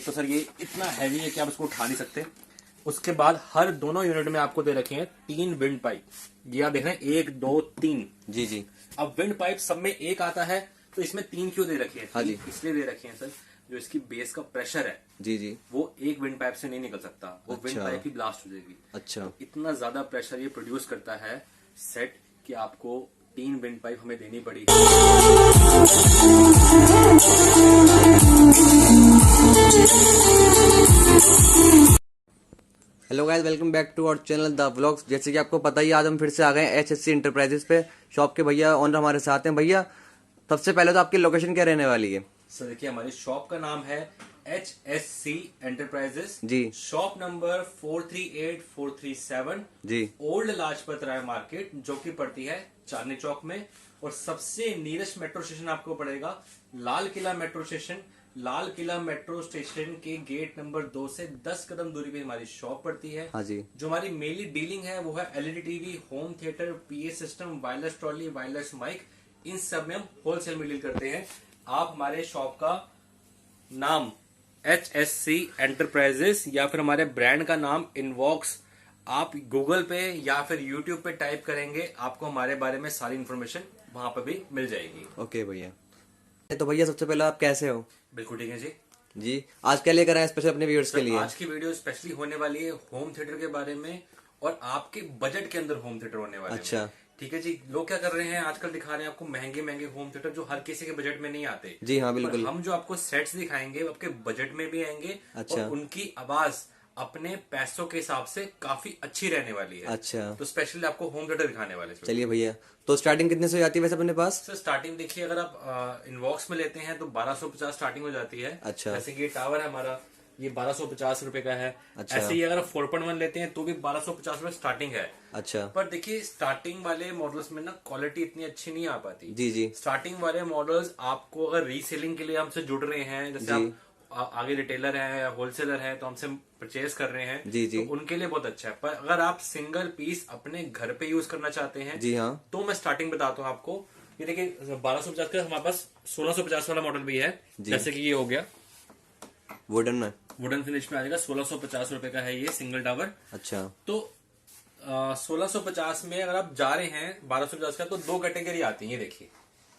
एक तो सर ये इतना हैवी है कि आप इसको उठा नहीं सकते। उसके बाद हर दोनों यूनिट में आपको दे रखे हैं 3 विंड पाइप। ये आप देख रहे हैं 1 2 3। जी जी। अब विंड पाइप सब में एक आता है तो इसमें 3 क्यों दे रखे हैं? हाँ जी। इसलिए दे रखे हैं सर, जो इसकी बेस का प्रेशर है जी जी, वो एक विंड पाइप से नहीं निकल सकता, वो विंड अच्छा। पाइप ही ब्लास्ट हो जाएगी। अच्छा। इतना ज्यादा प्रेशर ये प्रोड्यूस करता है सेट कि आपको 3 विंड पाइप हमें देनी पड़ी। Hello guys, welcome back to our channel the vlogs. जैसे कि आपको पता ही, आज हम फिर से आ गए हैं HSC इंटरप्राइजेस पे। शॉप के भैया ओनर हमारे साथ हैं। भैया सबसे पहले तो आपकी लोकेशन क्या रहने वाली है? सर देखिए, हमारी शॉप का नाम है HSC एंटरप्राइजेस जी। शॉप नंबर 438437 जी। ओल्ड लाजपत राय मार्केट, जो कि पड़ती है चांदनी चौक में। और सबसे नियरेस्ट मेट्रो स्टेशन आपको पड़ेगा Lal Qila metro station. Lal Qila metro station के गेट नंबर 2 से 10 कदम दूरी पे हमारी शॉप पड़ती है। हाँ जी। जो हमारी मेनली डीलिंग है वो है LED TV, home theatre, PA system, wireless trolley, wireless mic, इन सब में हम होलसेल में डील करते हैं। आप हमारे शॉप का नाम HSC एंटरप्राइजेस या फिर हमारे ब्रांड का नाम इनवॉक्स आप गूगल पे या फिर यूट्यूब पे टाइप करेंगे, आपको हमारे बारे में सारी इन्फॉर्मेशन वहां पर भी मिल जाएगी। ओके भैया। तो भैया सबसे पहले आप कैसे हो? बिल्कुल ठीक है जी। जी, आज क्या लेकर आए स्पेशल अपने व्यूअर्स के लिए? आज की वीडियो स्पेशली होने वाली है होम थिएटर के बारे में और आपके बजट के अंदर होम थिएटर होने वाले अच्छा। हैं। ठीक है जी। लोग क्या कर रहे हैं आजकल, दिखा रहे हैं आपको महंगे महंगे होम थिएटर जो हर किसी के बजट में नहीं आते। जी हाँ, बिल्कुल। पर हम जो आपको सेट्स दिखाएंगे वो आपके बजट में भी आएंगे। अच्छा। और उनकी आवाज अपने पैसों के हिसाब से काफी अच्छी रहने वाली है। अच्छा। तो स्पेशली आपको होम थिएटर दिखाने वाले हैं। चलिए भैया, तो स्टार्टिंग कितने से हो जाती है वैसे अपने पास? सर स्टार्टिंग देखिए, अगर आप इनवॉक्स में लेते हैं तो 1250 स्टार्टिंग हो जाती है। अच्छा। जैसे कि ये टावर है हमारा, ये 1250 रुपए का है। अच्छा। ऐसे ही अगर आप 4.1 लेते हैं तो भी 1250 रुपए स्टार्टिंग है। अच्छा। पर देखिए, स्टार्टिंग वाले मॉडल्स में ना क्वालिटी इतनी अच्छी नहीं आ पाती। जी जी। स्टार्टिंग वाले मॉडल्स आपको अगर रीसेलिंग के लिए हमसे जुड़ रहे हैं, जैसे जी। आप आगे रिटेलर है या होलसेलर है तो हमसे परचेज कर रहे हैं, जी जी। तो उनके लिए बहुत अच्छा है। पर अगर आप सिंगल पीस अपने घर पे यूज करना चाहते हैं, जी हाँ, तो मैं स्टार्टिंग बताता हूँ आपको। ये देखिए 1250 का हमारे पास 1650 वाला मॉडल भी है। जैसे कि ये हो गया वुडन में, वुडन फिनिश में आ जाएगा, 1650 रुपए का है ये सिंगल टावर। अच्छा। तो 1650 में अगर आप जा रहे हैं 1250 का, तो 2 कैटेगरी आती है। ये देखिए,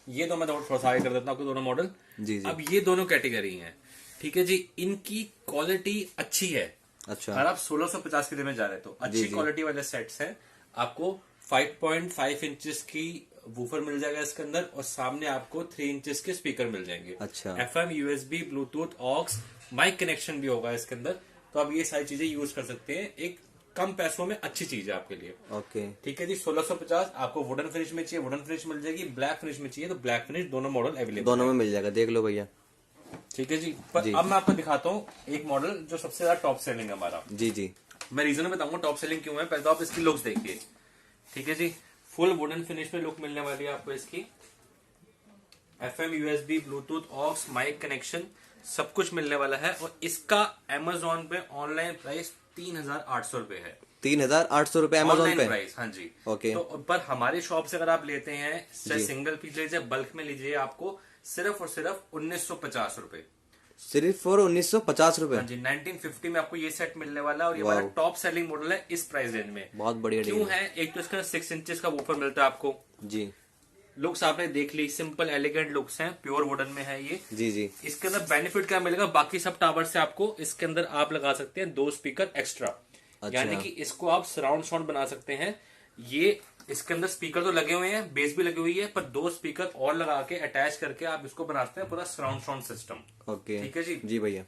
ये तो मैं थोड़ा सा कर देता हूँ आपको दोनों मॉडल। जी जी। अब ये दोनों कैटेगरी हैं, ठीक है जी। इनकी क्वालिटी अच्छी है। अच्छा। अगर आप 1650 के में जा रहे हैं तो अच्छी क्वालिटी वाले सेट्स हैं। आपको 5.5 इंचेस की वूफर मिल जाएगा इसके अंदर, और सामने आपको 3 इंचेस के स्पीकर मिल जाएंगे। अच्छा। FM, USB, Bluetooth, aux, mic connection भी होगा इसके अंदर। तो आप ये सारी चीजें यूज कर सकते हैं। एक कम पैसों में अच्छी चीज है आपके लिए। ओके। ठीक है जी। 1650 आपको वुडन फिनिश में चाहिए, वुडन फिनिश मिल जाएगी। ब्लैक फिनिश में चाहिए तो ब्लैक फिनिश, दोनों मॉडल अवेलेबल, दोनों में मिल जाएगा, देख लो भैया। ठीक है जी। पर अब मैं आपको दिखाता हूँ एक मॉडल जो सबसे ज्यादा टॉप सेलिंग है हमारा। जी जी। मैं रीजन बताऊंगा टॉप सेलिंग क्यों है। पहले तो आप इसकी लुक्स देखिए। ठीक है जी। फुल वुडन फिनिश में लुक मिलने वाली है आपको इसकी। FM, USB, Bluetooth, aux, mic connection सब कुछ मिलने वाला है। और इसका Amazon पे ऑनलाइन प्राइस 3800 रुपए है। 3800 रुपए Amazon पे प्राइस, हाँ जी। ओके। तो पर हमारी शॉप से अगर आप लेते हैं, चाहे जी। सिंगल पीस लीजिए, बल्क में लीजिए, आपको सिर्फ और सिर्फ 1950 रुपए, सिर्फ और 1950 रुपए। हाँ जी। 1950 में आपको ये सेट मिलने वाला है। और ये हमारा टॉप सेलिंग मॉडल है इस प्राइस रेंज में। बहुत बढ़िया डील क्यों है? एक तो इसका 6 इंचेस का वूफर मिलता है आपको। जी। लुक्स आपने देख ली, सिंपल एलिगेंट लुक्स हैं, प्योर वुडन में है ये। जी जी। इसके अंदर बेनिफिट क्या मिलेगा? बाकी सब टावर से आपको इसके अंदर आप लगा सकते हैं 2 स्पीकर एक्स्ट्रा। अच्छा। यानी कि इसको आप सराउंड साउंड बना सकते हैं। ये इसके अंदर स्पीकर तो लगे हुए हैं, बेस भी लगी हुई है, पर 2 स्पीकर और लगा के अटैच करके आप इसको बना सकते हैं पूरा सराउंड साउंड सिस्टम। ओके। ठीक है जी। जी भैया।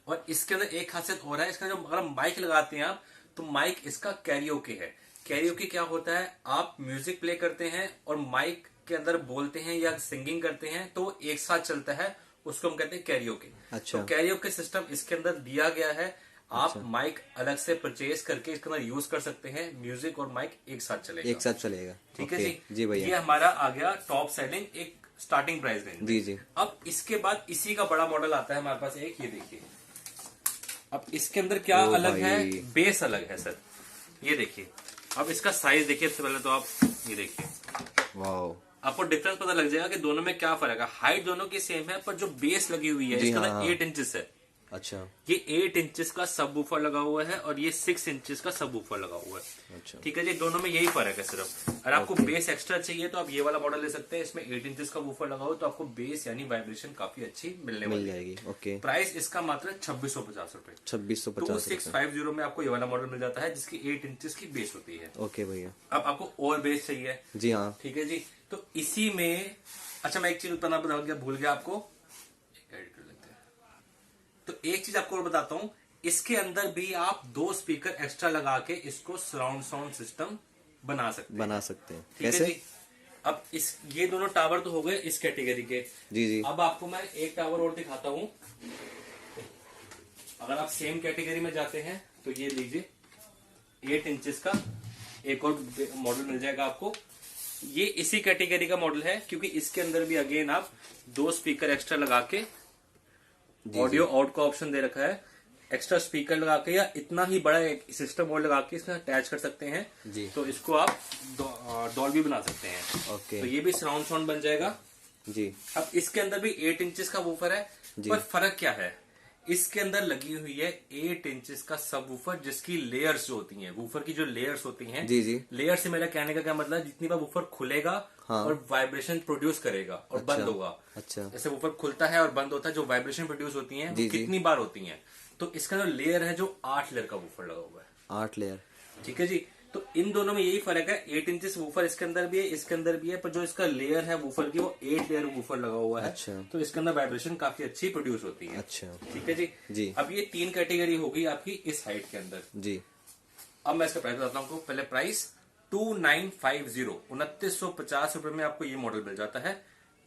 और इसके अंदर एक खासियत और है, इसका जो अगर माइक लगाते हैं आप, तो माइक इसका कैरियोके है। कैरियोके क्या होता है? आप म्यूजिक प्ले करते हैं और माइक के अंदर बोलते हैं या सिंगिंग करते हैं, तो एक साथ चलता है, उसको हम कहते हैं कैरियोके। अच्छा। तो कैरियोके सिस्टम इसके अंदर दिया गया है। आप माइक अलग से परचेज करके इसके अंदर यूज कर सकते हैं। म्यूजिक और माइक एक साथ चलेगा। एक साथ चलेगा। ठीक है ओके। जी। जी भैया। ये हमारा आ गया टॉप सेलिंग एक स्टार्टिंग प्राइस रेंज। जी जी। अब इसके बाद इसी का बड़ा मॉडल आता है हमारे पास एक, ये देखिए। अब इसके अंदर क्या अलग है? बेस अलग है सर। ये देखिए। अब इसका साइज देखिए। सबसे पहले तो आप ये देखिए, वाओ, आपको डिफरेंस पता लग जाएगा कि दोनों में क्या फर्क है। हाइट दोनों की सेम है, पर जो बेस लगी हुई है जी इसका हाँ। 8 इंचेस है। अच्छा ये 8 इंचेस का सब वूफर लगा हुआ है और ये 6 इंचेस का सब वूफर लगा हुआ है। अच्छा ठीक है जी, दोनों में यही फर्क है सिर्फ। अगर आपको बेस एक्स्ट्रा चाहिए तो आप ये वाला मॉडल ले सकते हैं, इसमें 8 इंचेस का वूफर लगा हो तो आपको बेस यानी वाइब्रेशन काफी अच्छी मिलने मिल वाली है। जाएगी। ओके, प्राइस इसका मात्र 2650 रुपए। 2650 रुपये। 2650 में आपको ये वाला मॉडल मिल जाता है जिसकी 8 इंचेस की बेस होती है। ओके भैया, अब आपको और बेस चाहिए, जी हाँ, ठीक है जी, तो इसी में अच्छा मैं एक चीज बताना भूल गया आपको, एडिट कर लेते हैं। तो एक चीज आपको और बताता हूं, इसके अंदर भी आप 2 स्पीकर एक्स्ट्रा लगा के इसको सराउंड साउंड सिस्टम बना सकते हैं। ठीक कैसे? है जी, अब ये दोनों टावर तो हो गए इस कैटेगरी के। जी जी, अब आपको मैं एक टावर और दिखाता हूं। अगर आप सेम कैटेगरी में जाते हैं तो ये लीजिए 8 इंचेस का एक और मॉडल मिल जाएगा आपको। ये इसी कैटेगरी का मॉडल है क्योंकि इसके अंदर भी अगेन आप 2 स्पीकर एक्स्ट्रा लगा के ऑडियो आउट का ऑप्शन दे रखा है। एक्स्ट्रा स्पीकर लगा के या इतना ही बड़ा एक सिस्टम बोर्ड लगा के इसमें अटैच कर सकते हैं जी। तो इसको आप डॉल्बी बना सकते हैं। ओके, तो ये भी सराउंड साउंड बन जाएगा जी। अब इसके अंदर भी 8 इंचेस का वूफर है, पर फर्क क्या है, इसके अंदर लगी हुई है 8 इंचेस का सब वूफर जिसकी लेयर्स जो होती हैं, वूफर की जो लेयर्स होती हैं, जी जी, लेयर से मेरा कहने का क्या मतलब है, जितनी बार वूफर खुलेगा हाँ, और वाइब्रेशन प्रोड्यूस करेगा और अच्छा, बंद होगा, अच्छा, जैसे वूफर खुलता है और बंद होता है, जो वाइब्रेशन प्रोड्यूस होती है जी, वो कितनी बार होती है, तो इसका जो लेयर है जो 8 लेयर का वूफर लगा हुआ है। 8 लेयर, ठीक है जी, तो इन दोनों में यही फर्क है, 8 इंचेस वूफर इसके अंदर भी है, इसके अंदर भी है, पर जो इसका लेयर है वूफर की वो 8 लेयर वूफर लगा हुआ है। अच्छा, तो इसके अंदर वाइब्रेशन काफी अच्छी प्रोड्यूस होती है। अच्छा, ठीक है जी, जी। अब ये 3 कैटेगरी होगी आपकी इस हाइट के अंदर। जी, अब मैं इसका प्राइस बताता हूँ आपको। पहले प्राइस 2950 2950 रुपए में आपको ये मॉडल मिल जाता है।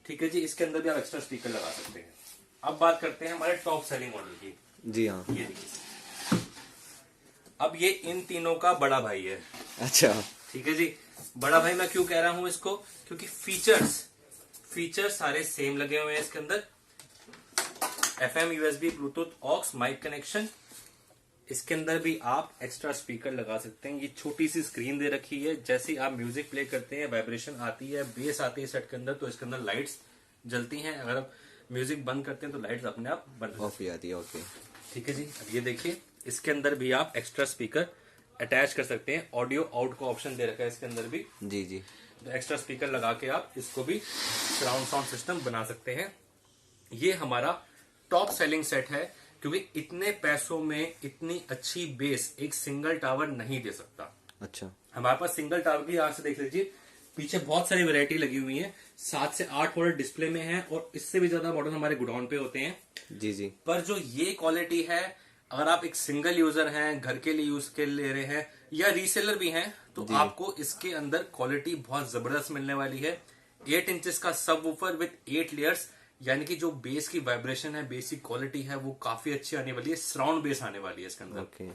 ठीक है जी, इसके अंदर भी आप एक्स्ट्रा स्पीकर लगा सकते हैं। अब बात करते हैं हमारे टॉप सेलिंग मॉडल की। जी हाँ, ये देखिए, अब ये इन तीनों का बड़ा भाई है। अच्छा, ठीक है जी, बड़ा भाई मैं क्यों कह रहा हूं इसको, क्योंकि फीचर्स सारे सेम लगे हुए हैं इसके अंदर। FM, USB, Bluetooth, aux, mic connection. इसके अंदर भी आप एक्स्ट्रा स्पीकर लगा सकते हैं। ये छोटी सी स्क्रीन दे रखी है, जैसे ही आप म्यूजिक प्ले करते हैं वाइब्रेशन आती है, बेस आती है सेट के अंदर, तो इसके अंदर लाइट्स जलती हैं। अगर आप म्यूजिक बंद करते हैं तो लाइट्स अपने आप बंद ऑफ हो जाती है। ओके, ठीक है जी, अब ये देखिए इसके अंदर भी आप एक्स्ट्रा स्पीकर अटैच कर सकते हैं। ऑडियो आउट का ऑप्शन दे रखा है इसके अंदर भी, जी जी, तो एक्स्ट्रा स्पीकर लगा के आप इसको भी सराउंड साउंड सिस्टम बना सकते हैं। ये हमारा टॉप सेलिंग सेट है क्योंकि इतने पैसों में इतनी अच्छी बेस एक सिंगल टावर नहीं दे सकता। अच्छा, हमारे पास सिंगल टावर की यहाँ से देख लीजिए, पीछे बहुत सारी वैरायटी लगी हुई है। 7 से 8 मॉडल डिस्प्ले में है और इससे भी ज्यादा मॉडल हमारे गोडाउन पे होते हैं। जी जी, पर जो ये क्वालिटी है, अगर आप एक सिंगल यूजर हैं, घर के लिए यूज के ले रहे हैं या रीसेलर भी हैं, तो आपको इसके अंदर क्वालिटी बहुत जबरदस्त मिलने वाली है। 8 इंचेस का सब वूफर विद 8 लेयर्स, यानी कि जो बेस की वाइब्रेशन है, बेस की क्वालिटी है, वो काफी अच्छी आने वाली है। सराउंड बेस आने वाली है इसके अंदर। ओके,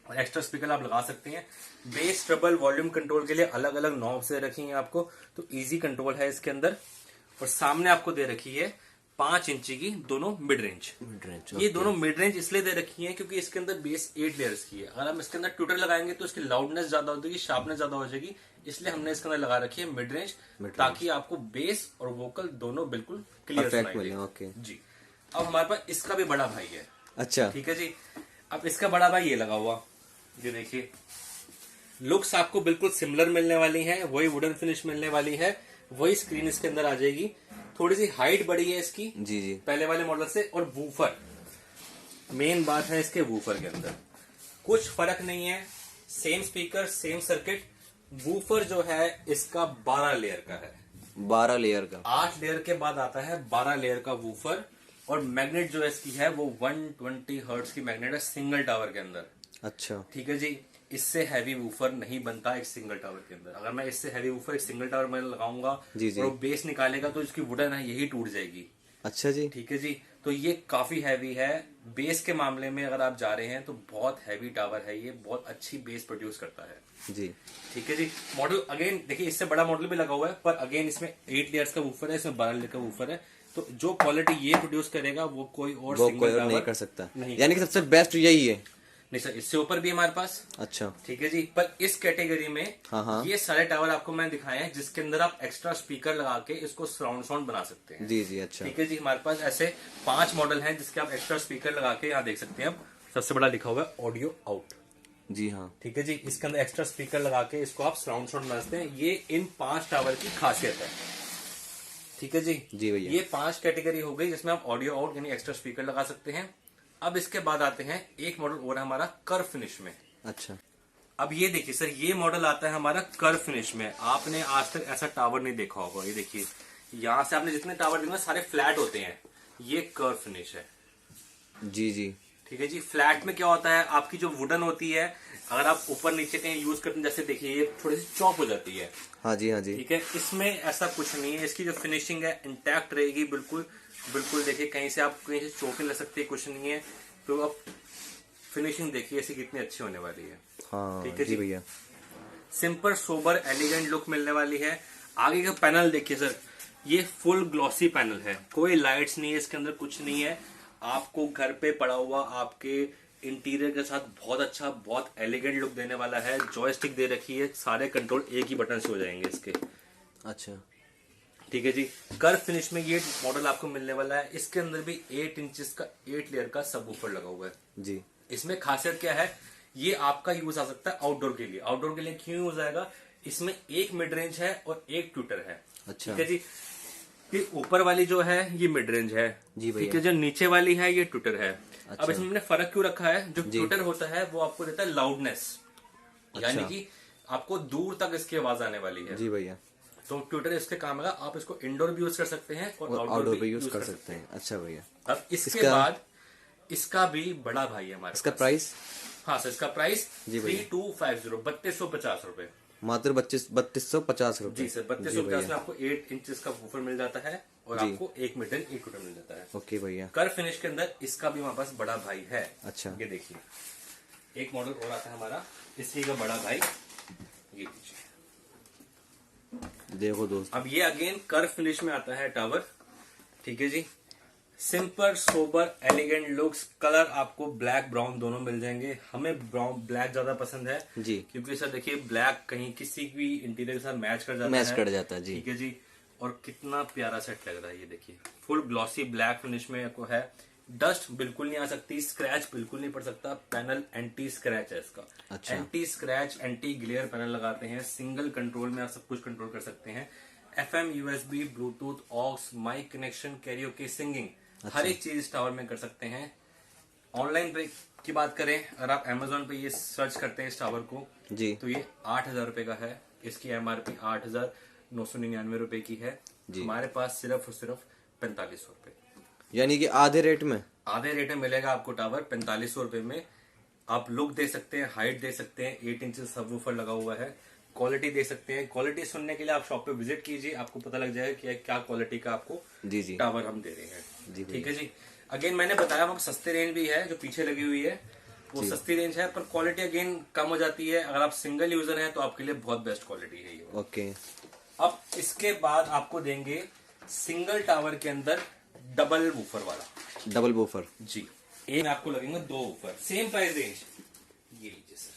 और एक्स्ट्रा स्पीकर आप लगा सकते हैं। बेस, ट्रबल, वॉल्यूम कंट्रोल के लिए अलग अलग नॉब्स दे रखी हैं आपको, तो इजी कंट्रोल है इसके अंदर। और सामने आपको दे रखी है 5 इंची की दोनों मिड रेंज। ये दोनों मिड रेंज इसलिए दे रखी है क्योंकि इसके अंदर बेस 8 लेयर्स की है। अगर हम इसके अंदर ट्विटर लगाएंगे तो इसकी लाउडनेस ज्यादा हो जाएगी, शार्पनेस ज्यादा हो जाएगी, इसलिए हमने इसके अंदर लगा रखी है मिड रेंज, ताकि आपको बेस और वोकल दोनों बिल्कुल क्लियर सुनाई दे। ओके जी, अब हमारे पास इसका भी बड़ा भाई है। अच्छा, ठीक है जी, अब इसका बड़ा भाई ये लगा हुआ, ये देखिए, लुक्स आपको बिल्कुल सिमिलर मिलने वाली है, वही वुडन फिनिश मिलने वाली है, वही स्क्रीन इसके अंदर आ जाएगी। थोड़ी सी हाइट बढ़ी है इसकी जी जी, पहले वाले मॉडल से। और वूफर, मेन बात है इसके वूफर के अंदर कुछ फर्क नहीं है, same speaker same circuit. Woofer जो है इसका 12 लेयर का है, 12 लेयर का, 8 लेयर के बाद आता है 12 लेयर का वूफर। और मैग्नेट जो है इसकी है वो 120 हर्ट्ज की मैग्नेट है सिंगल टावर के अंदर। अच्छा, ठीक है जी, इससे हैवी वूफर नहीं बनता एक सिंगल टावर के अंदर। अगर मैं इससे हैवी वूफर एक सिंगल टावर में लगाऊंगा जी जी, और बेस निकालेगा तो इसकी वुडन है यही टूट जाएगी। अच्छा जी, ठीक है जी, तो ये काफी हैवी है। बेस के मामले में अगर आप जा रहे हैं तो बहुत हैवी टावर है ये, बहुत अच्छी बेस प्रोड्यूस करता है। जी, ठीक है जी, मॉडल अगेन देखिए इससे बड़ा मॉडल भी लगा हुआ है, पर अगेन इसमें 8 लेयर्स का वूफर है, इसमें 12 लेयर का वूफर है। तो जो क्वालिटी ये प्रोड्यूस करेगा वो कोई और वो सिंगल कोई और टावर नहीं कर सकता, नहीं। यानी कि सबसे बेस्ट यही है। नहीं सर, इससे ऊपर भी है हमारे पास। अच्छा। ठीक है जी, पर इस कैटेगरी में हाँ। ये सारे टावर आपको मैंने दिखाए हैं जिसके अंदर आप एक्स्ट्रा स्पीकर लगा के इसको सराउंड साउंड बना सकते हैं। जी अच्छा। ठीक है जी, हमारे पास ऐसे 5 मॉडल हैं जिसके आप एक्स्ट्रा स्पीकर लगा के यहाँ देख सकते हैं। आप सबसे बड़ा लिखा हुआ है ऑडियो आउट। जी हाँ। ठीक है जी, इसके अंदर एक्स्ट्रा स्पीकर लगा के इसको आप सराउंड साउंड बना सकते हैं। ये इन 5 टावर की खासियत है। ठीक है जी भैया। ये 5 कैटेगरी हो गई जिसमें आप ऑडियो आउट यानी एक्स्ट्रा स्पीकर लगा सकते हैं। अब इसके बाद आते हैं एक मॉडल और है हमारा कर्व फिनिश में। अच्छा। अब ये देखिए सर, ये मॉडल आता है हमारा कर्व फिनिश में। आपने आज तक ऐसा टावर नहीं देखा होगा। ये देखिए, यहां से आपने जितने टावर देखे सारे फ्लैट होते हैं, ये कर्व फिनिश है। जी ठीक है जी, फ्लैट में क्या होता है, आपकी जो वुडन होती है अगर आप ऊपर नीचे कहीं यूज करते हैं, जैसे देखिए ये थोड़ी सी चॉप हो जाती है। हाँ जी। ठीक है, इसमें ऐसा कुछ नहीं है। इसकी जो फिनिशिंग है इंटैक्ट रहेगी बिल्कुल। देखिए कहीं से आप कहीं से चोट नहीं लग सकती, कुछ नहीं है। तो अब फिनिशिंग देखिए ऐसी कितनी अच्छी होने वाली है। हाँ। ठीक है जी भैया। सिंपल सोबर एलिगेंट लुक मिलने वाली है। आगे का पैनल देखिए सर, ये फुल ग्लॉसी पैनल है, कोई लाइट्स नहीं है इसके अंदर, कुछ नहीं है। आपको घर पे पड़ा हुआ आपके इंटीरियर के साथ बहुत अच्छा, बहुत एलिगेंट लुक देने वाला है। जॉयस्टिक दे रखी है, सारे कंट्रोल एक ही बटन से हो जाएंगे इसके। अच्छा। ठीक है जी, कर्व फिनिश में ये मॉडल आपको मिलने वाला है। इसके अंदर भी 8 इंचेस का 8 लेयर का सबवूफर लगा हुआ है जी। इसमें खासियत क्या है, ये आपका यूज आ सकता है आउटडोर के लिए। आउटडोर के लिए क्यों यूज आएगा, इसमें एक मिड रेंज है और एक ट्विटर है। अच्छा। ठीक है जी, ये ऊपर वाली जो है ये मिड रेंज है जी भैया। ठीक है, जो नीचे वाली है ये ट्विटर है। अच्छा। अब इसमें हमने फर्क क्यों रखा है, जो ट्विटर होता है वो आपको देता है लाउडनेस, यानी कि आपको दूर तक इसकी आवाज आने वाली है। जी भैया। तो ट्विटर इसके काम है, आप इसको इंडोर भी यूज कर सकते हैं और आउटडोर भी यूज कर सकते हैं। अच्छा भैया। अब इसके बाद इसका भी बड़ा भाई है हमारे इसका पास। प्राइस? हाँ सर, इसका प्राइस जी भैया। 3250 3250 रुपए, मात्र 3250 रुपए। जी सर। 3250 में आपको 8 इंचेस का वूफर मिल जाता है और आपको 1 मीटर 1 मीटर मिल जाता है। ओके भैया। कर्व फिनिश के अंदर इसका भी हमारे पास बड़ा भाई है। अच्छा। ये देखिए, एक मॉडल और आता है हमारा, इसी का बड़ा भाई, ये देखिए। देखो दोस्त, अब ये अगेन कर्व फिनिश में आता है टावर। ठीक है जी, simple sober elegant looks. Colour आपको ब्लैक ब्राउन दोनों मिल जाएंगे। हमें ब्राउन ब्लैक ज्यादा पसंद है जी, क्योंकि सर देखिए ब्लैक कहीं किसी भी इंटीरियर के साथ मैच कर जाता है। जी। ठीक है जी, और कितना प्यारा सेट लग रहा है। ये देखिए फुल ग्लॉसी ब्लैक फिनिश में आपको है। डस्ट बिल्कुल नहीं आ सकती, स्क्रैच बिल्कुल नहीं पड़ सकता। पैनल एंटी स्क्रैच है इसका। अच्छा। Anti scratch anti glare panel लगाते हैं। सिंगल कंट्रोल में आप सब कुछ कंट्रोल कर सकते हैं। FM, USB, Bluetooth, aux, mic connection, karaoke, singing, हर एक चीज इस टावर में कर सकते हैं। ऑनलाइन पे की बात करें, अगर आप Amazon पे ये सर्च करते हैं इस टावर को जी, तो ये 8000 रुपए का है। इसकी MRP 8999 रुपए की है जी। हमारे पास सिर्फ और सिर्फ 4500 रुपए, यानी कि आधे रेट में। आधे रेट में मिलेगा आपको टावर 4500 रुपए में। आप लुक दे सकते हैं, हाइट दे सकते हैं, 8 इंच सबवूफर लगा हुआ है, क्वालिटी दे सकते हैं। क्वालिटी सुनने के लिए आप शॉप पे विजिट कीजिए, आपको पता लग जाएगा कि क्या क्वालिटी का आपको जी जी टावर हम दे रहे हैं। जी ठीक है जी, अगेन मैंने बताया वहाँ सस्ते रेंज भी है, जो पीछे लगी हुई है वो सस्ती रेंज है, पर क्वालिटी अगेन कम हो जाती है। अगर आप सिंगल यूजर हैं तो आपके लिए बहुत बेस्ट क्वालिटी है ये। ओके। अब इसके बाद आपको देंगे सिंगल टावर के अंदर डबल वूफर वाला। डबल वूफर जी, एक में आपको लगेंगे 2 वूफर, सेम प्राइस रेंज। ये लीजिए सर।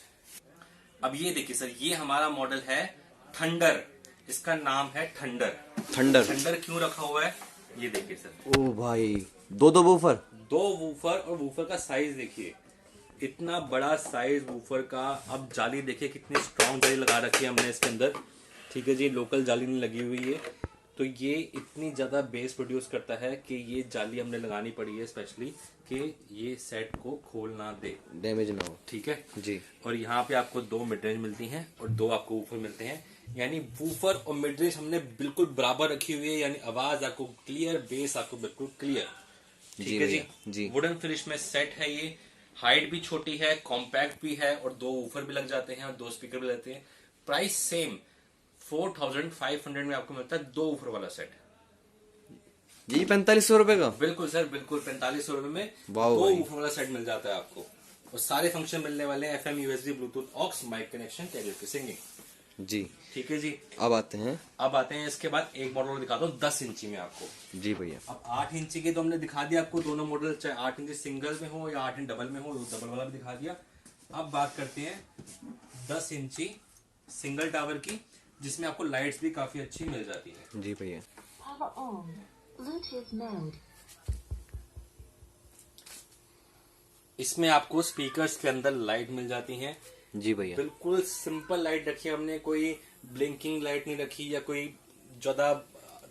अब ये देखिए सर, ये हमारा मॉडल है थंडर। इसका नाम है थंडर। थंडर क्यों रखा हुआ है ये देखिए सर। ओ भाई, दो वूफर, 2 वूफर, और वूफर का साइज देखिए, इतना बड़ा साइज वूफर का। अब जाली देखिए कितनी स्ट्रॉन्ग जाली लगा रखी है हमने इसके अंदर। ठीक है जी, लोकल जाली नहीं लगी हुई है, तो ये इतनी ज्यादा बेस प्रोड्यूस करता है कि ये जाली हमने लगानी पड़ी है स्पेशली कि ये सेट को खोल ना दे, डैमेज ना हो। ठीक है जी। और यहाँ पे आपको 2 मिड रेंज मिलती हैं और 2 आपको वूफर मिलते हैं, यानी वूफर और मिड रेंज हमने बिल्कुल बराबर रखी हुई है, यानी आवाज आपको क्लियर, बेस आपको बिल्कुल क्लियर। ठीक है जी। वुडन फिनिश में सेट है ये। हाइट भी छोटी है, कॉम्पैक्ट भी है, और 2 वूफर भी लग जाते हैं और 2 स्पीकर भी लगते हैं। प्राइस सेम 4500 में आपको मिलता है 2 वूफर वाला सेट। जी, 4500 रुपए का। बिल्कुल सर, बिल्कुल 4500 रुपए में 2 वूफर वाला सेट मिल जाता है आपको, और सारे फंक्शन मिलने वाले हैं। FM, USB, Bluetooth, aux, mic connection, karaoke, singing. जी। ठीक है जी, अब आते हैं इसके बाद एक मॉडल दिखाता हूँ 10 इंची में आपको। जी भैया। अब 8 इंची के तो हमने दिखा दिया आपको दोनों मॉडल, चाहे 8 इंची सिंगल में हो या 8 इंच डबल में हो, डबल वाला भी दिखा दिया। अब बात करते हैं 10 इंची सिंगल टावर की, जिसमें आपको लाइट्स भी काफी अच्छी मिल जाती है। जी भैया। Power on. Bluetooth mode. इसमें आपको स्पीकर्स के अंदर लाइट मिल जाती हैं। जी भैया। बिल्कुल सिंपल लाइट रखी है हमने, कोई ब्लिंकिंग लाइट नहीं रखी या कोई ज्यादा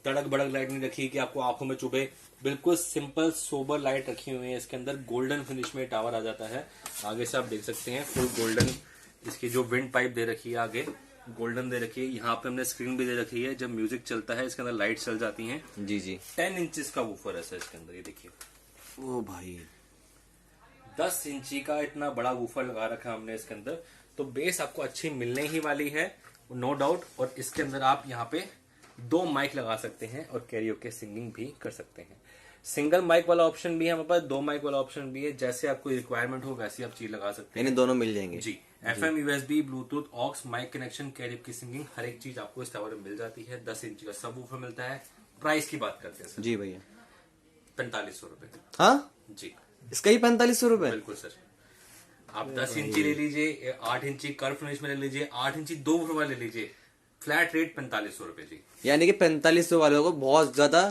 तड़क भड़क लाइट नहीं रखी कि आपको आंखों में चुभे। बिल्कुल सिंपल सोबर लाइट रखी हुई है। इसके अंदर गोल्डन फिनिश में टावर आ जाता है। आगे से आप देख सकते हैं फुल गोल्डन, इसकी जो विंड पाइप दे रखी है आगे गोल्डन दे रखी है। यहाँ पे हमने स्क्रीन भी दे रखी है, जब म्यूजिक चलता है इसके अंदर लाइट चल जाती हैं। जी जी। 10 इंचेस का वूफर है सर इसके अंदर, ये देखिए। ओ भाई, 10 इंची का इतना बड़ा वूफर लगा रखा है हमने इसके अंदर, तो बेस आपको अच्छी मिलने ही वाली है, नो डाउट। और इसके अंदर आप यहाँ पे 2 माइक लगा सकते हैं और कैरियोके सिंगिंग भी कर सकते हैं। सिंगल माइक वाला ऑप्शन भी है हमारे पास, 2 माइक वाला ऑप्शन भी है। जैसे आपको रिक्वायरमेंट हो वैसी आप चीज लगा सकते हैं। यानी दोनों मिल जाएंगे। जी, FM, USB, Bluetooth, aux, mic connection, karaoke singing, हर एक चीज आपको इस टावर में मिल जाती है। 10 इंची का सब वूफर मिलता है। प्राइस की बात करते हैं सर, जी भैया। 4500 रुपए। हाँ, जी इसका ही 4500 रुपए? बिल्कुल सर। आप 10 इंची ले लीजिए, 8 इंची कर्व फिनिश में ले लीजिए, 8 इंची 2 वूफर वाले ले लीजिए, फ्लैट रेट 4500 रुपए जी। यानी कि 4500 वालों को बहुत ज्यादा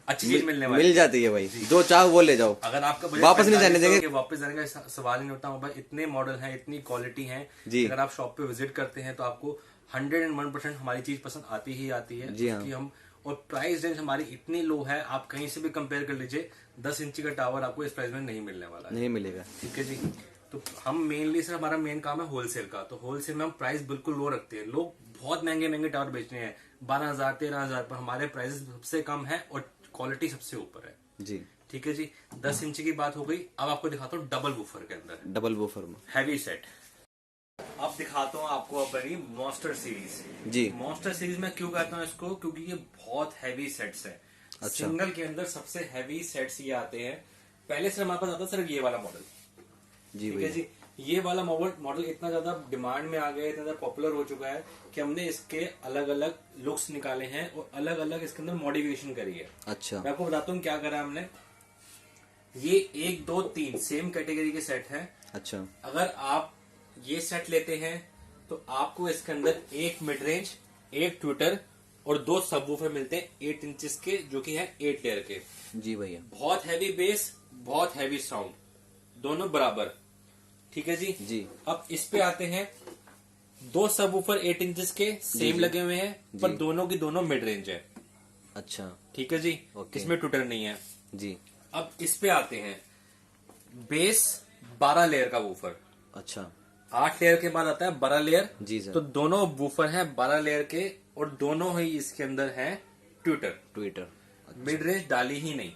अच्छी चीज मिलने वाली मिल जाती है भाई, जो चाहो वो ले जाओ। अगर आपका बजट वापस नहीं जाने 4500 देंगे। के वापस जाने का सवाल ही नहीं उठता भाई। इतने मॉडल हैं, इतनी क्वालिटी है। जी। अगर आप शॉप पे विजिट करते हैं तो आपको 101% हमारी चीज पसंद आती ही आती है। जी हाँ। उसकी हम और प्राइस रेंज हमारी इतनी लो है, आप कहीं से भी कंपेयर कर लीजिए, 10 इंची का टावर आपको इस प्राइस में नहीं मिलने वाला है। नहीं मिलेगा। ठीक है जी। तो हम मेनली सर, हमारा मेन काम है होलसेल का, तो होलसेल में हम प्राइस बिल्कुल लो रखते हैं। लोग बहुत महंगे महंगे टावर बेच रहे हैं 12,000 13,000 पर, हमारे प्राइस सबसे कम है और क्वालिटी सबसे ऊपर है। जी। ठीक है जी। 10 इंची की बात हो गई। अब आपको दिखाता हूँ डबल वूफर के अंदर डबल वूफर में हैवी सेट। अब दिखाता हूँ आपको अपनी मॉन्स्टर सीरीज। जी। मॉन्स्टर सीरीज में क्यों कहता हूँ इसको, क्योंकि ये बहुत हैवी सेट्स है। अच्छा। सिंगल के अंदर सबसे हैवी सेट्स ये आते हैं। पहले से हमारे पास आता सिर्फ ये वाला मॉडल। जी ठीक है भैया। जी। ये वाला मॉडल इतना ज्यादा डिमांड में आ गया है, इतना ज्यादा पॉपुलर हो चुका है कि हमने इसके अलग अलग लुक्स निकाले हैं और अलग अलग इसके अंदर मॉडिफिकेशन करी है। अच्छा। मैं आपको बताता हूँ क्या करा है हमने। ये 1 2 3 सेम कैटेगरी के सेट है। अच्छा। अगर आप ये सेट लेते हैं तो आपको इसके अंदर एक मिड रेंज, एक ट्विटर और 2 सबवूफर मिलते हैं 8 इंचेस के, जो कि है 8 लेयर के। जी भैया। बहुत हैवी बेस, बहुत हैवी साउंड, दोनों बराबर। ठीक है जी। जी। अब इस पे आते हैं, 2 सबवूफर 8 इंचेस के सेम लगे हुए हैं, पर जी। दोनों की दोनों मिड रेंज है। अच्छा। ठीक है जी। ओके। इसमें ट्विटर नहीं है। जी। अब इस पे आते हैं, बेस 12 लेयर का वूफर, अच्छा। 8 लेयर के बाद आता है 12 लेयर। जी सर। तो दोनों वूफर हैं 12 लेयर के और दोनों ही इसके अंदर है ट्विटर। ट्विटर। मिड रेंज डाली ही नहीं।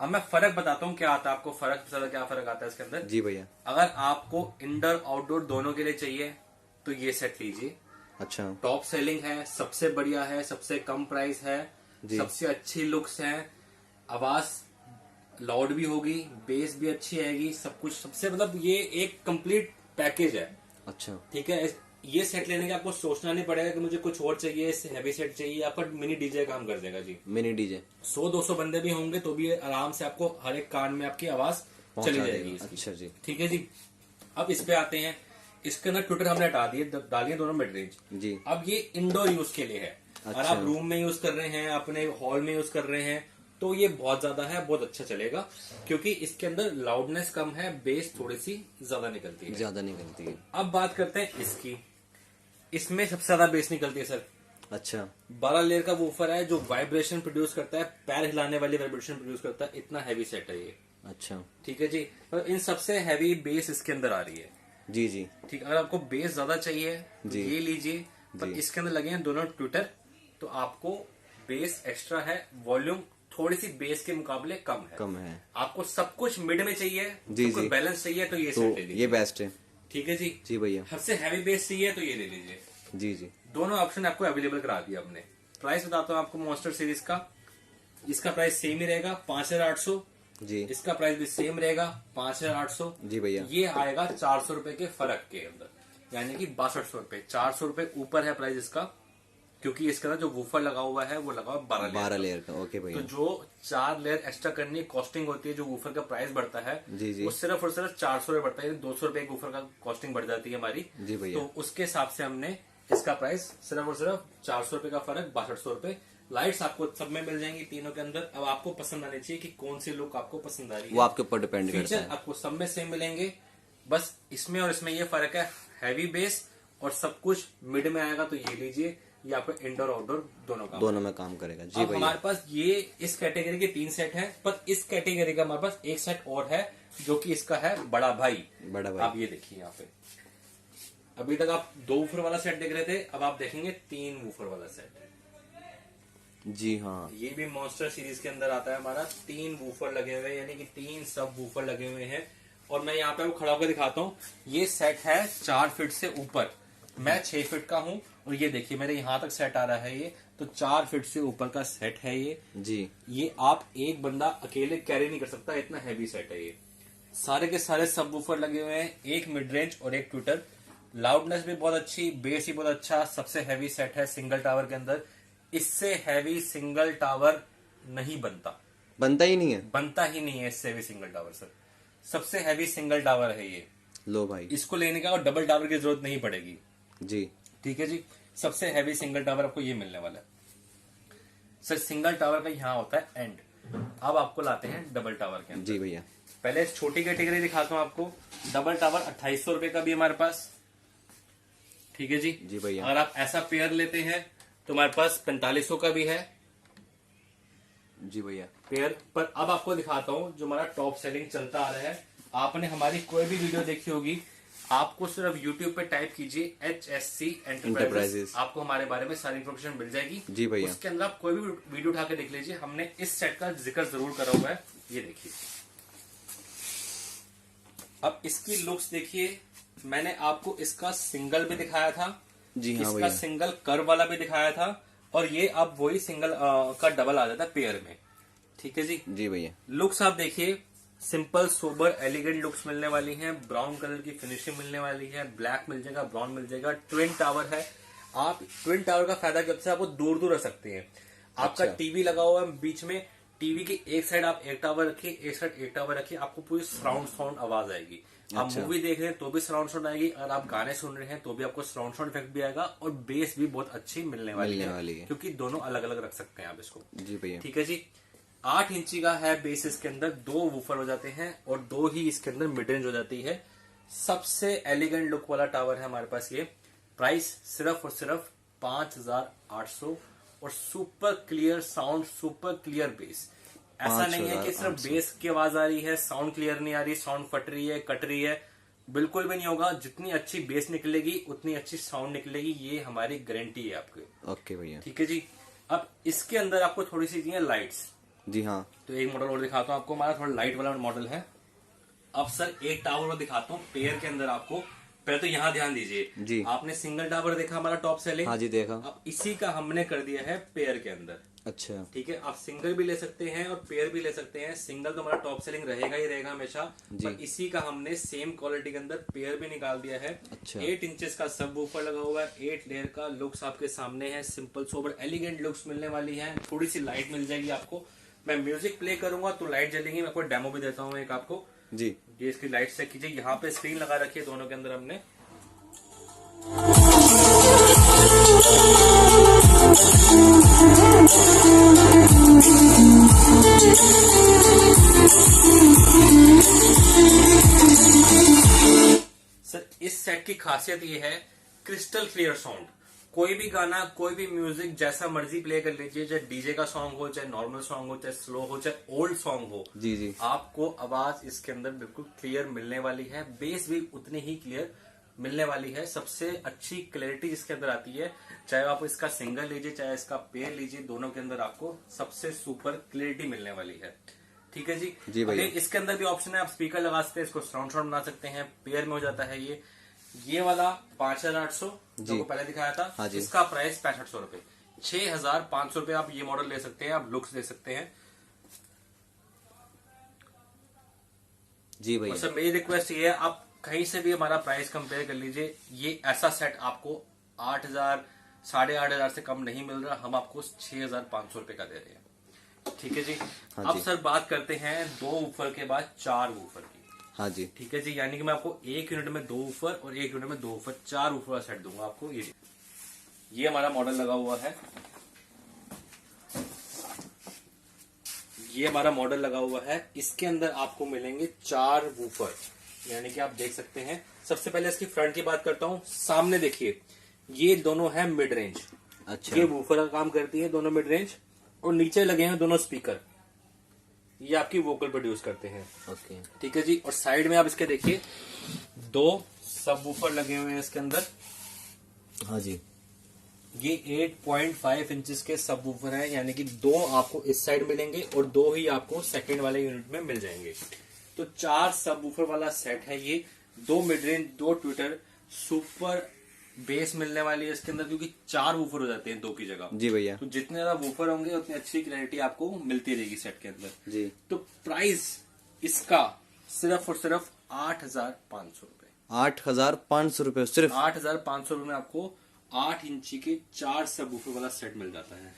अब मैं फर्क बताता हूँ क्या आता है आपको, फर्क पता क्या फर्क आता है इसके अंदर। जी भैया। अगर आपको इंडोर आउटडोर दोनों के लिए चाहिए तो ये सेट लीजिए। अच्छा। टॉप सेलिंग है, सबसे बढ़िया है, सबसे कम प्राइस है, जी। सबसे अच्छी लुक्स है, आवाज लाउड भी होगी, बेस भी अच्छी आएगी, सब कुछ सबसे, मतलब ये एक कंप्लीट पैकेज है। अच्छा। ठीक है। ये सेट लेने का आपको सोचना नहीं पड़ेगा कि मुझे कुछ और चाहिए, इससे हैवी सेट चाहिए। आपका मिनी डीजे काम कर देगा जी। मिनी डीजे 100-200 बंदे भी होंगे तो भी आराम से आपको हर एक कान में आपकी आवाज चली पहुंचा जाएगी देगा। इसकी। अच्छा जी। ठीक है जी। अब इस पे आते हैं। इसके अंदर ट्विटर हमने हटा दिए, डालिए दोनों मिड रेंज। जी। अब ये इंडोर यूज के लिए है। अगर अच्छा। आप रूम में यूज कर रहे हैं, अपने हॉल में यूज कर रहे हैं, तो ये बहुत ज्यादा है, बहुत अच्छा चलेगा, क्योंकि इसके अंदर लाउडनेस कम है, बेस थोड़ी सी ज्यादा निकलती है। ज्यादा निकलती है। अब बात करते हैं इसकी। इसमें सबसे ज्यादा बेस निकलती है सर। अच्छा। 12 लेयर का वूफर है जो वाइब्रेशन प्रोड्यूस करता है, पैर हिलाने वाली वाइब्रेशन प्रोड्यूस करता है। इतना हैवी सेट है ये। अच्छा। ठीक है जी। तो इन सबसे हैवी बेस इसके अंदर आ रही है। जी जी। ठीक। अगर आपको बेस ज्यादा चाहिए तो जी। ये लीजिए, पर जी। इसके अंदर लगे हैं दोनों ट्विटर, तो आपको बेस एक्स्ट्रा है, वॉल्यूम थोड़ी सी बेस के मुकाबले कम है। कम है। आपको सब कुछ मिड में चाहिए, जी, सब कुछ जी। बैलेंस चाहिए तो ये तो सेट ले लीजिए। ये बेस्ट है। ठीक है जी। जी भैया। सबसे हैवी बेस चाहिए तो ये ले लीजिए। जी जी। दोनों ऑप्शन आपको अवेलेबल करा दिया हमने। प्राइस बताता हूँ आपको मॉन्स्टर सीरीज का। इसका प्राइस सेम ही रहेगा 5,800। जी। इसका प्राइस भी सेम रहेगा 5,800। जी भैया। ये आएगा 400 रुपए के फर्क के अंदर, यानी कि 6200 रुपए, 400 रुपए ऊपर है प्राइस इसका। क्योंकि इसके अंदर जो वूफर लगा हुआ है वो लगा हुआ 12 12 लेयर लेयर का। ओके तो भैया। जो 4 लेयर एक्स्ट्रा करने की कॉस्टिंग होती है, जो वूफर का प्राइस बढ़ता है, जी जी। वो सिर्फ और सिर्फ 400 रुपए बढ़ता है, 200 रुपए एक वूफर का कॉस्टिंग बढ़ जाती है हमारी। जी भैया। तो उसके हिसाब से हमने इसका प्राइस सिर्फ और सिर्फ 400 रुपए का फर्क, 6200 रुपए। लाइट्स आपको सब में मिल जाएंगी तीनों के अंदर। अब आपको पसंद आनी चाहिए कि कौन सी लुक आपको पसंद आ रही है, वो आपके ऊपर डिपेंड करता फीचर है। आपको सब में सेम मिलेंगे, बस इसमें और इसमें ये फर्क है, हैवी बेस और सब कुछ मिड में आएगा। तो ये लीजिए, ये आपको इंडोर आउटडोर दोनों का दोनों में काम करेगा। जी अब भैया। हमारे पास ये इस कैटेगरी के 3 सेट हैं, पर इस कैटेगरी का हमारे पास एक सेट और है जो कि इसका है बड़ा भाई। बड़ा भाई। आप ये देखिए यहाँ पे, अभी तक आप 2 वूफर वाला सेट देख रहे थे, अब आप देखेंगे 3 वूफर वाला सेट। जी हाँ। ये भी मॉन्स्टर सीरीज के अंदर आता है हमारा। 3 वूफर लगे हुए हैं, यानी कि 3 सब वूफर लगे हुए हैं। और मैं यहाँ पे आपको खड़ा होकर दिखाता हूँ। ये सेट है 4 फीट से ऊपर, मैं 6 फीट का हूँ, और ये देखिए मेरे यहाँ तक सेट आ रहा है। ये तो 4 फीट से ऊपर का सेट है ये। जी। ये आप एक बंदा अकेले कैरी नहीं कर सकता, इतना हैवी सेट है ये। सारे के सारे सब वूफर लगे हुए हैं, एक मिड रेंज और एक ट्विटर। लाउडनेस भी बहुत अच्छी, बेस भी बहुत अच्छा। सबसे हैवी सेट है सिंगल टावर के अंदर। इससे हैवी सिंगल टावर नहीं बनता, बनता ही नहीं है। बनता ही नहीं है इससे हैवी सिंगल टावर सर। सबसे हैवी सिंगल टावर है ये। लो भाई। इसको लेने का और डबल टावर की जरूरत नहीं पड़ेगी। जी। ठीक है जी, सबसे हैवी सिंगल टावर आपको ये मिलने वाला है सर। सिंगल टावर का यहाँ होता है एंड। अब आपको लाते हैं डबल टावर के अंदर। जी भैया। पहले छोटी कैटेगरी दिखाता हूँ आपको। डबल टावर 2800 रुपए का भी हमारे पास। ठीक है जी। जी भैया। अगर आप ऐसा पेयर लेते हैं तो हमारे पास 4500 का भी है जी भैया। पेयर। पर अब आपको दिखाता हूँ जो हमारा टॉप सेलिंग चलता आ रहा है। आपने हमारी कोई भी वीडियो देखी होगी, आपको सिर्फ YouTube पे टाइप कीजिए HSC एंटरप्राइजेस, आपको हमारे बारे में सारी इन्फॉर्मेशन मिल जाएगी। जी भैया। उसके अंदर आप कोई भी वीडियो उठा के देख लीजिए, हमने इस सेट का जिक्र जरूर करा हुआ है। ये देखिए, अब इसकी लुक्स देखिए। मैंने आपको इसका सिंगल भी दिखाया था, जी हाँ इसका भैया। सिंगल कर्व वाला भी दिखाया था, और ये अब वही सिंगल का डबल आ जाता है पेयर में। ठीक है जी। जी भैया। लुक्स आप देखिए, सिंपल सोबर एलिगेंट लुक्स मिलने वाली हैं। ब्राउन कलर की फिनिशिंग मिलने वाली है, ब्लैक मिल जाएगा, ब्राउन मिल जाएगा। ट्विन टावर है। आप ट्विन टावर का फायदा क्या होता है, आपको दूर दूर रख सकते हैं। आपका अच्छा। टीवी लगा हुआ है बीच में, टीवी की एक साइड आप एक टावर रखिए, एक साइड एक टावर रखिए, आपको पूरी सराउंड साउंड आवाज आएगी। आप अच्छा। मूवी देख रहे हैं तो भी सराउंड साउंड आएगी, अगर आप गाने सुन रहे हैं तो भी आपको सराउंड साउंड इफेक्ट भी आएगा, और बेस भी बहुत अच्छी मिलने वाली है, क्योंकि दोनों अलग अलग रख सकते हैं आप इसको। जी भैया। ठीक है जी। 8 इंची का है बेस, इसके अंदर 2 वूफर हो जाते हैं और 2 ही इसके अंदर मिड रेंज हो जाती है। सबसे एलिगेंट लुक वाला टावर है हमारे पास ये। प्राइस सिर्फ और सिर्फ 5800, और super clear sound, super clear base. ऐसा नहीं है कि सिर्फ बेस की आवाज आ रही है, साउंड क्लियर नहीं आ रही, साउंड फट रही है, कट रही है, बिल्कुल भी नहीं होगा। जितनी अच्छी बेस निकलेगी उतनी अच्छी साउंड निकलेगी, ये हमारी गारंटी है आपकी। ओके भैया। ठीक है जी। अब इसके अंदर आपको थोड़ी सी चाहिए लाइट्स। जी हाँ। तो एक मॉडल और दिखाता हूँ आपको, हमारा थोड़ा लाइट वाला मॉडल है। अब सर एक टावर और दिखाता हूँ पेयर के अंदर आपको। पहले तो यहाँ ध्यान दीजिए जी। आपने सिंगल टावर देखा हमारा टॉप सेलिंग। हाँ जी देखा। अब इसी का हमने कर दिया है पेयर के अंदर। अच्छा। ठीक है, आप सिंगल भी ले सकते हैं और पेयर भी ले सकते हैं। सिंगल तो हमारा टॉप सेलिंग रहेगा ही रहेगा हमेशा, पर इसी का हमने सेम क्वालिटी के अंदर पेयर भी निकाल दिया है। अच्छा। 8 इंचेस का सब वूफर लगा हुआ है, 8 लेयर का। लुक्स आपके सामने है, सिंपल सोबर एलिगेंट लुक्स मिलने वाली है। थोड़ी सी लाइट मिल जाएगी आपको। मैं म्यूजिक प्ले करूंगा तो लाइट जलेंगी। मैं आपको डेमो भी देता हूँ एक आपको। जी। ये इसकी लाइट चेक कीजिए, यहाँ पे स्क्रीन लगा रखी है दोनों के अंदर हमने। सर इस सेट की खासियत ये है, क्रिस्टल क्लियर साउंड। कोई भी गाना, कोई भी म्यूजिक जैसा मर्जी प्ले कर लीजिए, चाहे डीजे का सॉन्ग हो, चाहे नॉर्मल सॉन्ग हो, चाहे स्लो हो, चाहे ओल्ड सॉन्ग हो, जी जी। आपको आवाज इसके अंदर बिल्कुल क्लियर मिलने वाली है। बेस भी उतनी ही क्लियर मिलने वाली है। सबसे अच्छी क्लैरिटी जिसके अंदर आती है, चाहे आप इसका सिंगल लीजिए चाहे इसका पेयर लीजिए, दोनों के अंदर आपको सबसे सुपर क्लैरिटी मिलने वाली है। ठीक है जी। जी भैया। इसके अंदर भी ऑप्शन है, आप स्पीकर लगा सकते हैं, इसको साउंड साउंड बना सकते हैं। पेयर में हो जाता है ये वाला 5800 जो को पहले दिखाया था। हाँ जी। इसका प्राइस 6500 रुपए। 6500 रुपए आप ये मॉडल ले सकते हैं, आप लुक्स ले सकते हैं। जी भैया। और सर मेरी रिक्वेस्ट ये है, आप कहीं से भी हमारा प्राइस कंपेयर कर लीजिए। ये ऐसा सेट आपको 8000 8,500 से कम नहीं मिल रहा, हम आपको 6,500 रुपए का दे रहे हैं। ठीक है जी। हाँ अब जी। सर बात करते हैं 2 वूफर के बाद 4 वूफर की। हाँ जी। ठीक है जी, यानी कि मैं आपको 1 यूनिट में 2 वूफर और 1 यूनिट में 2 वूफर, 4 वूफर का सेट दूंगा आपको। ये हमारा मॉडल लगा हुआ है, ये हमारा मॉडल लगा हुआ है। इसके अंदर आपको मिलेंगे 4 वूफर, यानी कि आप देख सकते हैं। सबसे पहले इसकी फ्रंट की बात करता हूं। सामने देखिए, ये दोनों है मिड रेंज। अच्छा। ये वूफर का काम करती है, दोनों मिड रेंज। और नीचे लगे हैं दोनों स्पीकर, ये आपकी वोकल प्रोड्यूस करते हैं। ओके। ठीक है जी। और साइड में आप इसके देखिए 2 सब वूफर लगे हुए हैं इसके अंदर। हाँ जी। ये 8.5 इंचेस के सब वूफर हैं, यानी कि 2 आपको इस साइड मिलेंगे और 2 ही आपको सेकंड वाले यूनिट में मिल जाएंगे। तो 4 सब वूफर वाला सेट है ये। 2 mid range, 2 Twitter, super base मिलने वाली है इसके अंदर, क्योंकि 4 वूफर हो जाते हैं 2 की जगह। जी भैया। तो जितने ज्यादा वूफर होंगे उतनी अच्छी क्लैरिटी आपको मिलती रहेगी सेट के अंदर। जी। तो प्राइस इसका सिर्फ और सिर्फ 8,500 रुपए। 8,500 रुपए सिर्फ। 8,500 रुपए में आपको 8 इंची के 4 सब वूफर वाला सेट मिल जाता है।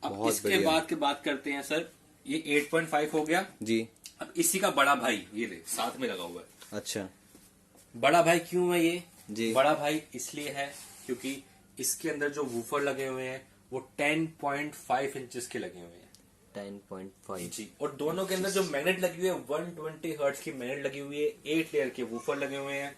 अब बहुत इसके बढ़िया। बाद की बात करते हैं सर, ये 8.5 हो गया। जी। अब इसी का बड़ा भाई ये ले साथ में लगा हुआ है। अच्छा। बड़ा भाई क्यों है ये? जी। बड़ा भाई इसलिए है क्योंकि इसके अंदर जो वूफर लगे हुए हैं वो 10.5 इंचेस के लगे हुए हैं। 10.5। जी। और दोनों के अंदर जो मैग्नेट लगी हुई है 120 हर्ट्ज की मैग्नेट लगी हुई है। 8 लेयर के वूफर लगे हुए हैं।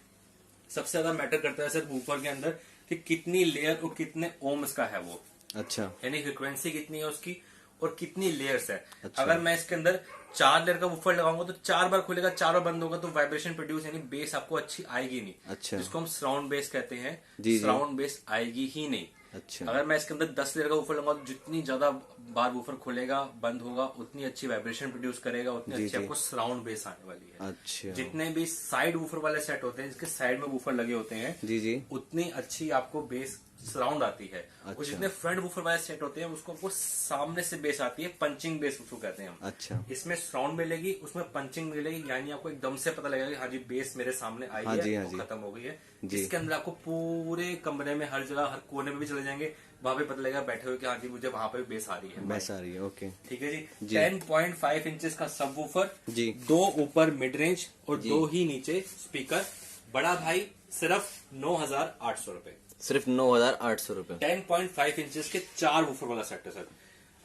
सबसे ज्यादा मैटर करता है सर वूफर के अंदर कि कितनी लेयर और कितने ओम्स का है वो, अच्छा। यानी फ्रिक्वेंसी कितनी है उसकी और कितनी लेयर्स है। अच्छा। अगर मैं इसके अंदर 4 लेयर का वूफर लगाऊंगा तो 4 बार खुलेगा, 4 बार बंद होगा, तो वाइब्रेशन प्रोड्यूस यानी बेस आपको अच्छी आएगी नहीं। अच्छा। जिसको हम सराउंड बेस कहते हैं, जी। सराउंड बेस आएगी ही नहीं। अच्छा। अगर मैं इसके अंदर 10 लेयर का वूफर लगाऊंगा तो जितनी ज्यादा बार वूफर खुलेगा बंद होगा उतनी अच्छी वाइब्रेशन प्रोड्यूस करेगा, उतनी जी, अच्छी जी। आपको सराउंड बेस आने वाली है। अच्छा। जितने भी साइड वूफर वाले सेट होते हैं जिसके साइड में वूफर लगे होते हैं, जी जी। उतनी अच्छी आपको बेस सराउंड आती है। और अच्छा। जितने फ्रंट वूफर वाले सेट होते हैं उसको आपको सामने से बेस आती है, पंचिंग बेस उसको कहते हैं हम। अच्छा। इसमें साउंड मिलेगी, उसमें पंचिंग मिलेगी, यानी आपको एकदम से पता लगेगा कि हाँ जी बेस मेरे सामने आई हाँ है, जी, हाँ वो जी। खत्म हो गई है। जी। इसके अंदर आपको पूरे कमरे में हर जगह हर कोने में भी चले जाएंगे, वहां पे पता लगेगा बैठे हुए कि हाँ जी मुझे वहां पे बेस आ रही है। बस आ रही है। ओके। ठीक है जी। जी। 10.5 इंचेस का सब वूफर, जी। 2 ऊपर मिड रेंज और जी। 2 ही नीचे स्पीकर। बड़ा भाई सिर्फ 9,800 रुपए। सिर्फ 9,800 रुपए। 10.5 इंचेस के 4 वूफर वाला सेट है सर।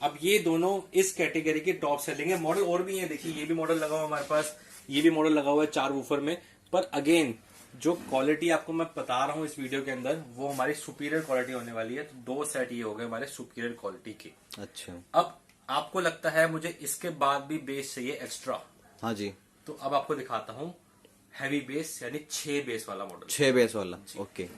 अब ये दोनों इस कैटेगरी के टॉप सेलिंग है। मॉडल और भी है, देखिए ये भी मॉडल लगा हुआ है हमारे पास, ये भी मॉडल लगा हुआ है 4 वूफर में। पर अगेन जो क्वालिटी आपको मैं बता रहा हूं इस वीडियो के अंदर वो हमारी सुपीरियर क्वालिटी होने वाली है। तो 2 सेट ये हो गए हमारे सुपीरियर क्वालिटी के। अच्छा। अब आपको लगता है मुझे इसके बाद भी बेस चाहिए एक्स्ट्रा, हाँ जी। तो अब आपको दिखाता हूं हैवी बेस यानी 6 बेस वाला मॉडल। 6 बेस वाला। ओके।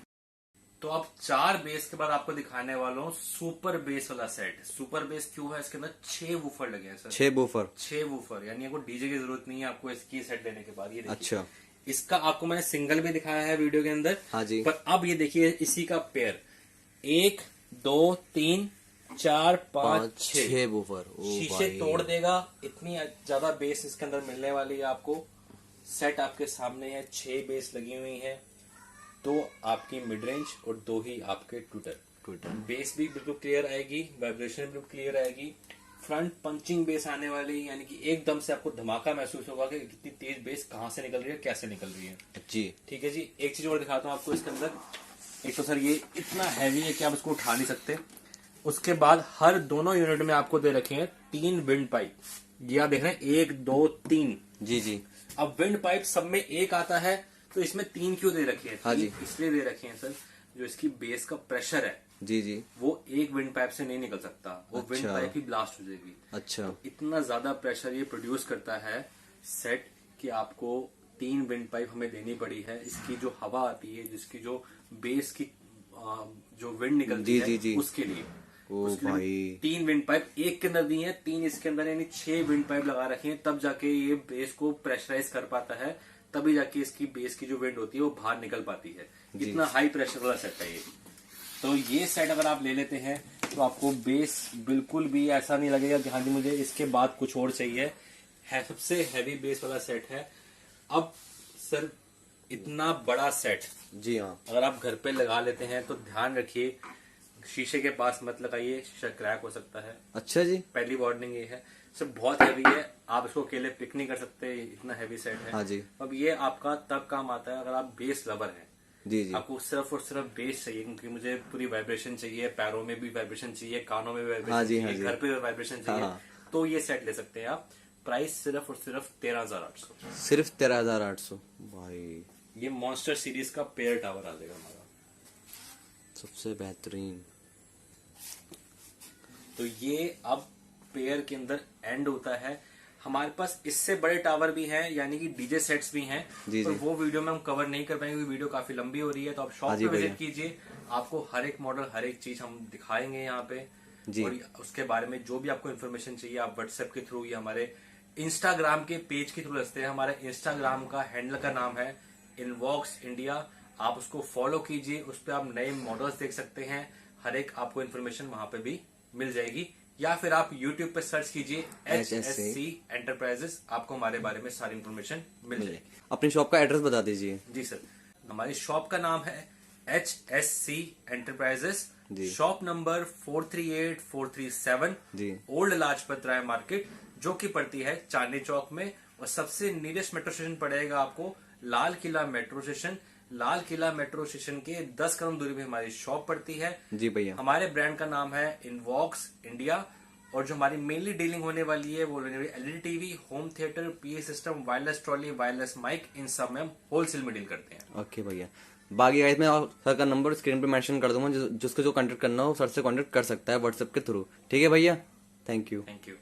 तो अब 4 बेस के बाद आपको दिखाने वाला हूँ सुपर बेस वाला सेट। सुपर बेस क्यों है? इसके अंदर 6 वूफर लगे हैं सर। 6 बूफर। 6 वूफर, यानी आपको डीजे की जरूरत नहीं है आपको इसकी सेट लेने के बाद। ये देखिए, अच्छा। इसका आपको मैंने सिंगल भी दिखाया है वीडियो के अंदर। हाँ जी। पर अब ये देखिए इसी का पेयर 1 2 3 4 5 6 6 बूफर। ओ शीशे भाई। तोड़ देगा, इतनी ज्यादा बेस इसके अंदर मिलने वाली है आपको। सेट आपके सामने है, 6 बेस लगी हुई है, 2 आपकी मिड रेंज और 2 ही आपके ट्विटर। बेस भी बिल्कुल क्लियर आएगी, वाइब्रेशन भी बिल्कुल क्लियर आएगी। फ्रंट पंचिंग बेस आने वाली, यानी कि एकदम से आपको धमाका महसूस होगा कि कितनी तेज बेस कहां से निकल रही है, कैसे निकल रही है। जी। ठीक है जी। एक चीज और दिखाता हूँ आपको इसके अंदर। एक तो सर ये इतना हैवी है कि आप इसको उठा नहीं सकते। उसके बाद हर दोनों यूनिट में आपको दे रखे हैं 3 विंड पाइप। ये आप देख रहे हैं 1 2 3। जी जी। अब विंड पाइप सब में एक आता है, तो इसमें 3 क्यों दे रखे हैं? हाँ जी। 3 इसलिए दे रखे हैं सर, जो इसकी बेस का प्रेशर है जी जी। वो एक विंड पाइप से नहीं निकल सकता, वो अच्छा। विंड पाइप ही ब्लास्ट हो जाएगी। अच्छा। इतना ज्यादा प्रेशर ये प्रोड्यूस करता है सेट कि आपको 3 विंड पाइप हमें देनी पड़ी है। इसकी जो हवा आती है, जिसकी जो बेस की जो विंड निकलती जी, है जी, जी। उसके लिए ओ उसके लिए भाई। 3 विंड पाइप एक के अंदर दी है, 3 इसके अंदर, यानी 6 विंड पाइप लगा रखी है। तब जाके ये बेस को प्रेशराइज कर पाता है, तभी जाके इसकी बेस की जो विंड होती है वो बाहर निकल पाती है। जी। इतना हाई प्रेशर वाला सेट है ये। तो ये सेट अगर आप ले लेते हैं तो आपको बेस बिल्कुल भी ऐसा नहीं लगेगा कि हाँ जी मुझे इसके बाद कुछ और चाहिए है। सबसे हैवी बेस वाला सेट है। अब सर इतना बड़ा सेट जी हाँ। अगर आप घर पे लगा लेते हैं तो ध्यान रखिए शीशे के पास मत लगाइए, शीशा क्रैक हो सकता है। अच्छा जी। पहली वार्निंग ये है। सर बहुत हैवी है, आप इसको अकेले पिक नहीं कर सकते, इतना हैवी सेट है। हाँ जी। अब ये आपका तब काम आता है अगर आप बेस लवर हैं। जी जी। आपको सिर्फ और सिर्फ बेस चाहिए, क्योंकि मुझे पूरी वाइब्रेशन चाहिए, पैरों में भी वाइब्रेशन चाहिए, कानों में भी हाँ वाइब्रेशन जी, हाँ चाहिए, जी। घर पे भी वाइब्रेशन चाहिए। हाँ। तो ये सेट ले सकते हैं आप। प्राइस सिर्फ और सिर्फ 13,800। सिर्फ 13,800 भाई, ये मॉन्स्टर सीरीज का पेयर टावर आ जाएगा हमारा। सबसे बेहतरीन। तो ये अब पेयर के अंदर एंड होता है। हमारे पास इससे बड़े टावर भी हैं, यानी कि डीजे सेट्स भी हैं। जी, पर जी। वो वीडियो में हम कवर नहीं कर पाएंगे, क्योंकि वीडियो काफी लंबी हो रही है। तो आप शॉप हाँ जी पे विजिट भैया। कीजिए, आपको हर एक मॉडल, हर एक चीज हम दिखाएंगे यहाँ पे। जी। और उसके बारे में जो भी आपको इन्फॉर्मेशन चाहिए, आप व्हाट्सएप के थ्रू या हमारे इंस्टाग्राम के पेज के थ्रू रखते हैं। हमारे इंस्टाग्राम का हैंडल का नाम है इनवॉक्स इंडिया। आप उसको फॉलो कीजिए, उस पर आप नए मॉडल्स देख सकते हैं। हर एक आपको इन्फॉर्मेशन वहां पे भी मिल जाएगी। या फिर आप YouTube पे सर्च कीजिए HSC एंटरप्राइजेस, आपको हमारे बारे में सारी इन्फॉर्मेशन मिल जाएगी। अपनी शॉप का एड्रेस बता दीजिए। जी सर, हमारी शॉप का नाम है HSC एंटरप्राइजेस। जी। शॉप नंबर 438-437 जी। ओल्ड लाजपत राय मार्केट, जो कि पड़ती है चांदनी चौक में। और सबसे नियरेस्ट मेट्रो स्टेशन पड़ेगा आपको Lal Qila metro station. Lal Qila metro station के 10 कदम दूरी में हमारी शॉप पड़ती है। जी भैया। हमारे ब्रांड का नाम है इनवॉक्स इंडिया। और जो हमारी मेनली डीलिंग होने वाली है वो LED TV, home theatre, PA system, wireless trolley, wireless mic, इन सब में हम होलसेल में डील करते हैं। ओके भैया। बाकी गाइस मैं सर का नंबर स्क्रीन पे मेंशन कर दूंगा, जिसको जो कांटेक्ट करना हो सर से कांटेक्ट कर सकता है व्हाट्सएप के थ्रू। ठीक है भैया, थैंक यू। Thank you.